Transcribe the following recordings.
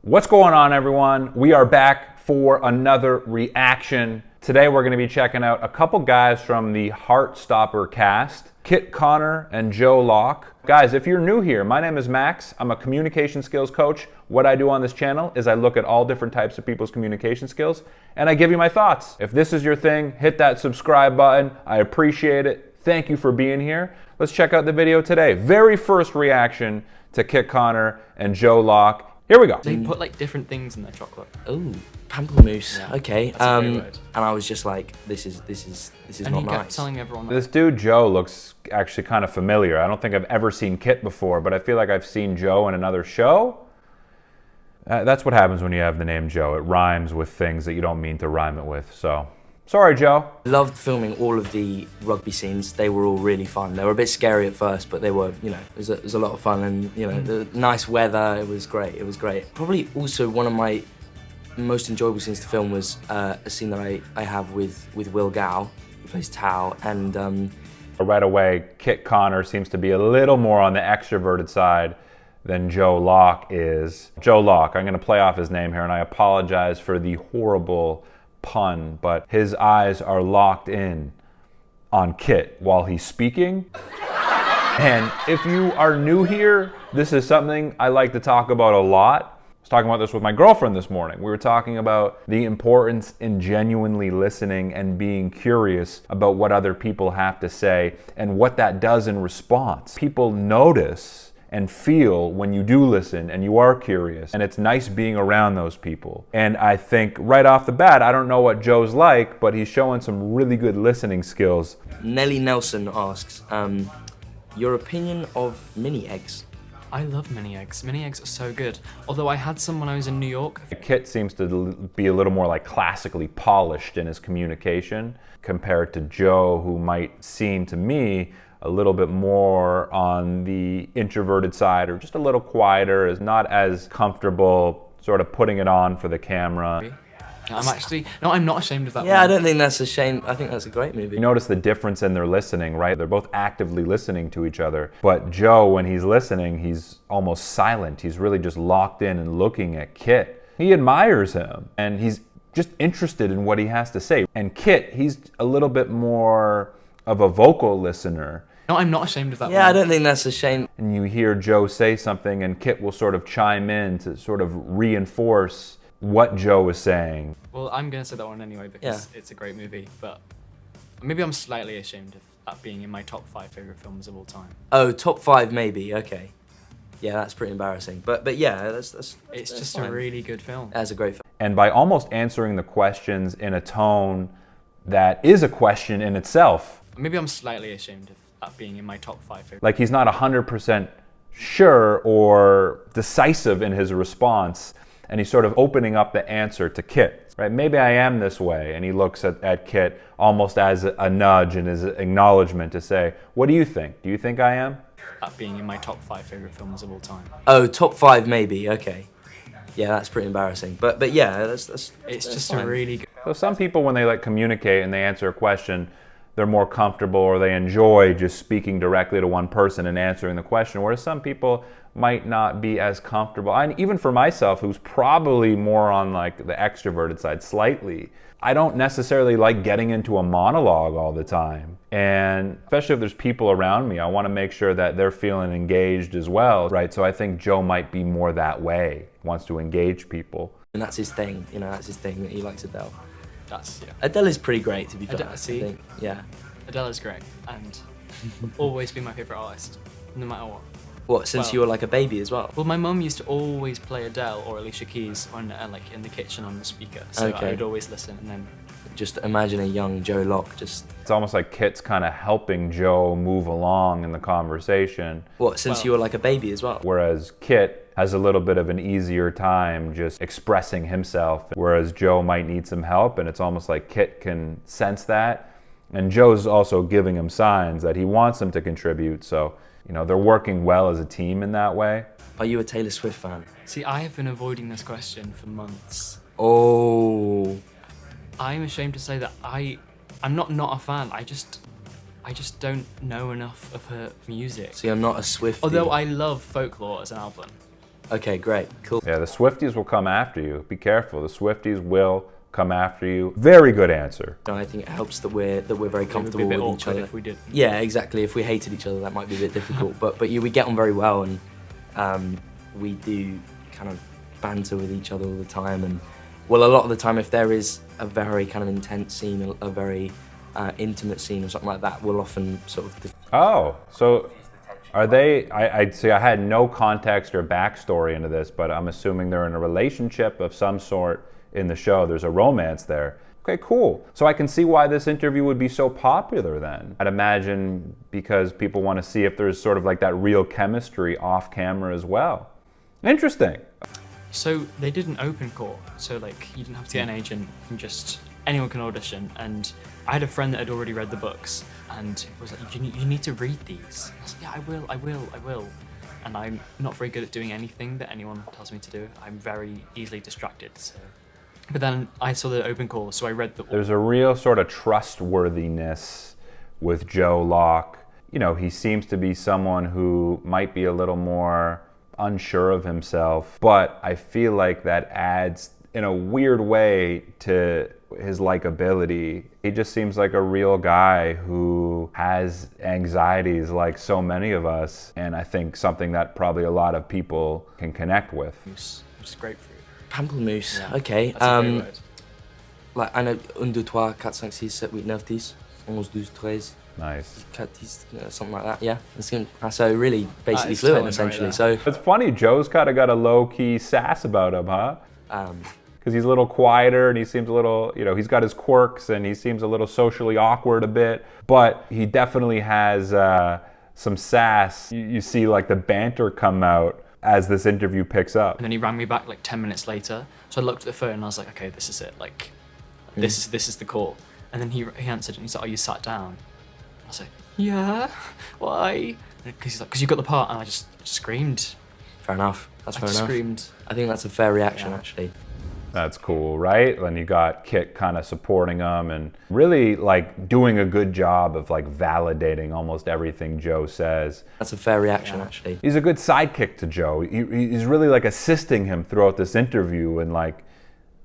What's going on, everyone? We are back for another reaction. Today we're going to be checking out a couple guys from the Heartstopper cast, Kit Connor and Joe Locke. Guys, if you're new here, my name is Max. I'm a communication skills coach. What I do on this channel is I look at all different types of people's communication skills and I give you my thoughts. If this is your thing, hit that subscribe button. I appreciate it. Thank you for being here. Let's check out the video today. Very first reaction to Kit Connor and Joe Locke. Here we go. They put like different things in their chocolate. Oh, pamplemousse. Yeah, okay. that's a great word. And I was just like, this is And not he kept nice. telling everyone that. This dude, Joe, looks actually kind of familiar. I don't think I've ever seen Kit before, but I feel like I've seen Joe in another show. That's what happens when you have the name Joe. It rhymes with things that you don't mean to rhyme it with, so. Sorry, Joe. Loved filming all of the rugby scenes. They were all really fun. They were a bit scary at first, but they were, you know, it was a lot of fun, and you know, the nice weather. It was great. It was great. Probably also one of my most enjoyable scenes to film was a scene that I have with Will Gow, who plays Tao, and Right away, Kit Connor seems to be a little more on the extroverted side than Joe Locke is. Joe Locke, I'm going to play off his name here, and I apologize for the horrible pun, but his eyes are locked in on Kit while he's speaking. And if you are new here, this is something I like to talk about a lot. I was talking about this with my girlfriend this morning. We were talking about the importance in genuinely listening and being curious about what other people have to say and what that does in response. People notice and feel when you do listen and you are curious, and it's nice being around those people. And I think right off the bat, I don't know what Joe's like, but he's showing some really good listening skills. Nellie Nelson asks, your opinion of mini eggs? I love mini eggs. Mini eggs are so good. Although I had some when I was in New York. Kit seems to be a little more like classically polished in his communication compared to Joe, who might seem to me a little bit more on the introverted side, or just a little quieter, is not as comfortable sort of putting it on for the camera. I'm not ashamed of that Yeah, one. I don't think that's a shame. I think that's a great movie. You notice the difference in their listening, right? They're both actively listening to each other. But Joe, when he's listening, he's almost silent. He's really just locked in and looking at Kit. He admires him, and he's just interested in what he has to say. And Kit, he's a little bit more of a vocal listener. No, I'm not ashamed of that one. Yeah, I don't think that's a shame. And you hear Joe say something, and Kit will sort of chime in to sort of reinforce what Joe is saying. Well, I'm going to say that one anyway because it's a great movie, but maybe I'm slightly ashamed of that being in my top 5 favourite films of all time. Oh, top 5 maybe, okay. Yeah, that's pretty embarrassing. But yeah, that's It's just fine. a really good film. That's a great film. And by almost answering the questions in a tone that is a question in itself. Maybe I'm slightly ashamed of that being in my top 5 favourite. Like he's not 100% sure or decisive in his response, and he's sort of opening up the answer to Kit, right? Maybe I am this way, and he looks at Kit almost as a nudge and as an acknowledgement to say, what do you think? Do you think I am? That being in my top 5 favourite films of all time. Oh, top 5 maybe, okay. Yeah, that's pretty embarrassing. But yeah, that's It's just fine. a really good. So some people, when they like communicate and they answer a question, they're more comfortable, or they enjoy just speaking directly to one person and answering the question, whereas some people might not be as comfortable. And even for myself, who's probably more on like the extroverted side slightly, I don't necessarily like getting into a monologue all the time. And especially if there's people around me, I want to make sure that they're feeling engaged as well, right? So I think Joe might be more that way, wants to engage people. And that's his thing, you know, that's his thing, that he likes Adele. That's, yeah. Adele is pretty great, to be fair. Adele, see? I think. Yeah. Adele is great and always be my favourite artist, no matter what. What, since Well- you were like a baby as well? Well, my mum used to always play Adele or Alicia Keys on like in the kitchen on the speaker, so Okay. I would always listen. And then Just imagine a young Joe Locke just... It's almost like Kit's kind of helping Joe move along in the conversation. What, since Well- you were like a baby as well? Whereas Kit has a little bit of an easier time just expressing himself, whereas Joe might need some help, and it's almost like Kit can sense that. And Joe's also giving him signs that he wants him to contribute, so you know, they're working well as a team in that way. Are you a Taylor Swift fan? see, I have been avoiding this question for months. Oh... I'm ashamed to say that I'm not a fan. I just don't know enough of her music. So you're not a Swiftie? Although I love Folklore as an album. Okay, great, cool. Yeah, the Swifties will come after you. Be careful. The Swifties will come after you. Very good answer. No, I think it helps that we're very comfortable It would be a bit with each awkward other. if we didn't. Yeah, exactly. If we hated each other, that might be a bit difficult. But yeah, we get on very well, and we do kind of banter with each other all the time. And well, a lot of the time, if there is a very kind of intense scene, a very intimate scene or something like that, we'll often sort of. Oh, so are they? I see. I had no context or backstory into this, but I'm assuming they're in a relationship of some sort in the show. There's a romance there. Okay, cool. So I can see why this interview would be so popular then. I'd imagine because people want to see if there's sort of like that real chemistry off camera as well. Interesting. So they did an open call, so like you didn't have to get an agent, and just anyone can audition. And I had a friend that had already read the books and was like, you need to read these. I was like, yeah, I will. And I'm not very good at doing anything that anyone tells me to do. I'm very easily distracted. So. But then I saw the open call, so I read the. There's a real sort of trustworthiness with Joe Locke. You know, he seems to be someone who might be a little more unsure of himself, but I feel like that adds in a weird way to his likability. He just seems like a real guy who has anxieties like so many of us, and I think something that probably a lot of people can connect with. Which is grapefruit. Pamplemousse, Yeah, okay. That's a great word. Like, I know 1, 2, 3, 4, 5, 6, 7, 8, 9, 10, 11, 12, 13, Nice. 14, something like that, yeah. So really basically is fluent, telling essentially. right So It's funny, Joe's kind of got a low-key sass about him, huh? Because he's a little quieter and he seems a little, you know, he's got his quirks and he seems a little socially awkward a bit, but he definitely has some sass. You see like the banter come out as this interview picks up. And then he rang me back like 10 minutes later. So I looked at the phone and I was like, okay, this is it. Like, this is the call. And then he answered and he's like, oh, you sat down? I was like, yeah, why? Because he's like, because you got the part. And I just screamed. fair enough, that's I fair just enough. screamed. I think that's a fair reaction, Yeah. actually. That's cool, right? And you got Kit kind of supporting him and really like doing a good job of like validating almost everything Joe says. That's a fair reaction, actually. He's a good sidekick to Joe. He's really like assisting him throughout this interview and like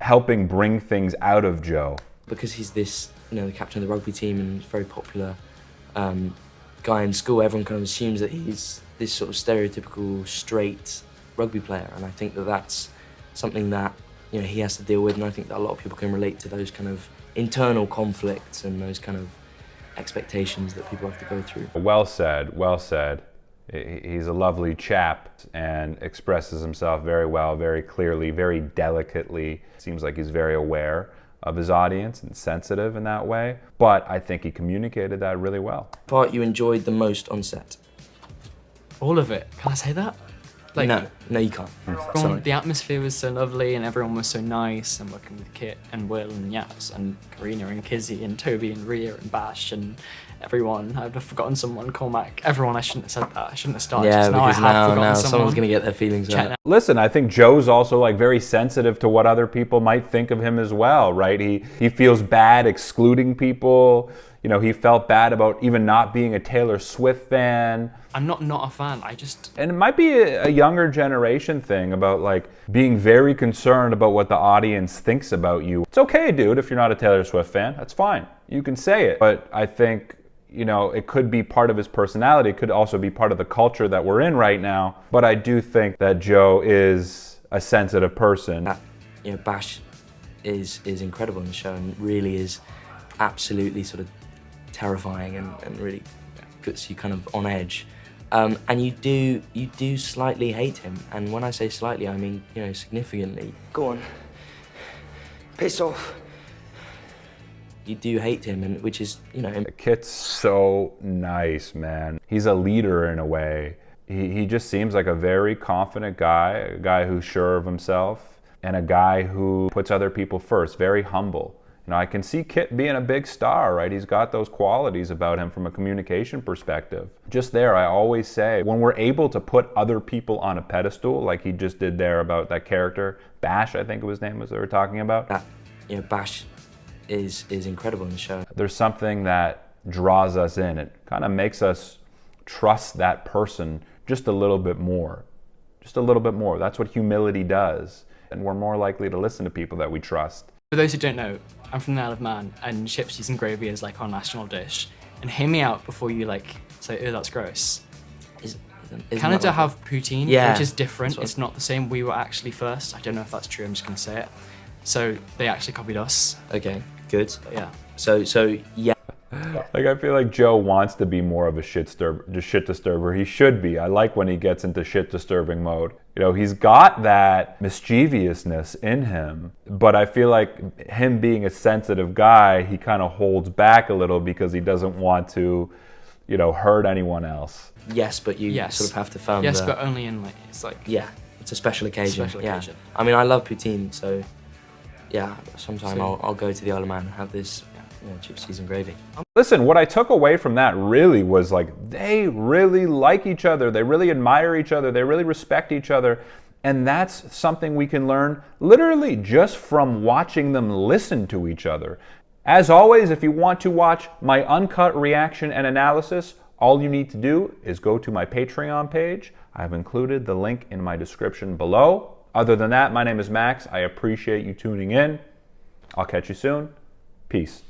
helping bring things out of Joe. Because he's this, you know, the captain of the rugby team and very popular guy in school, everyone kind of assumes that he's this sort of stereotypical straight rugby player, and I think that that's something that, you know, he has to deal with, and I think that a lot of people can relate to those kind of internal conflicts and those kind of expectations that people have to go through. Well said, well said. He's a lovely chap and expresses himself very well, very clearly, very delicately. Seems like he's very aware of his audience and sensitive in that way, but I think he communicated that really well. Part you enjoyed the most on set? All of it. Can I say that? Like, No, you can't. Sorry. the atmosphere was so lovely and everyone was so nice, and working with Kit and Will and Yaps and Karina and Kizzy and Toby and Rhea and Bash and everyone. I've forgotten someone, Cormac. Everyone, I shouldn't have said that. I shouldn't have started. Yeah, just now I because have now forgotten someone's someone. going to get their feelings Check hurt. Listen, I think Joe's also like very sensitive to what other people might think of him as well, right? He feels bad excluding people. You know, he felt bad about even not being a Taylor Swift fan. I'm not a fan. And it might be a younger generation thing about like being very concerned about what the audience thinks about you. It's okay, dude, if you're not a Taylor Swift fan. That's fine. You can say it. But I think, you know, it could be part of his personality. It could also be part of the culture that we're in right now. But I do think that Joe is a sensitive person. You know, Bash is incredible in the show and really is absolutely sort of terrifying and really puts you kind of on edge. And you do slightly hate him, and when I say slightly, I mean, you know, significantly. Go on, piss off. You do hate him, and which is, you know. Kit's so nice, man. He's a leader in a way. He just seems like a very confident guy, a guy who's sure of himself, and a guy who puts other people first, very humble. You know, I can see Kit being a big star, right? He's got those qualities about him from a communication perspective. Just there, I always say, when we're able to put other people on a pedestal, like he just did there about that character, Bash, I think his name was they were talking about. You know, Bash is incredible in the show. There's something that draws us in. It kind of makes us trust that person just a little bit more. just a little bit more. That's what humility does. And we're more likely to listen to people that we trust. For those who don't know, I'm from the Isle of Man, and chips, cheese and gravy is like our national dish. And hear me out before you like say, "Oh, that's gross." Canada have poutine, which is different. It's not the same. We were actually first. I don't know if that's true. I'm just going to say it. So they actually copied us. Okay, good. But yeah. So yeah. Like, I feel like Joe wants to be more of a shit disturber. He should be. I like when he gets into shit disturbing mode. You know, he's got that mischievousness in him, but I feel like him being a sensitive guy, he kind of holds back a little because he doesn't want to, you know, hurt anyone else. Yes, but you sort of have to film. Yes, but only in like, it's like. Yeah, it's a special occasion. I mean, I love poutine, so yeah, sometime I'll go to the Isle of Man and have this chips, cheese and gravy. Listen, what I took away from that really was like, they really like each other, they really admire each other, they really respect each other, and that's something we can learn literally just from watching them listen to each other. As always, if you want to watch my uncut reaction and analysis, all you need to do is go to my Patreon page. I've included the link in my description below. Other than that, my name is Max. I appreciate you tuning in. I'll catch you soon. Peace.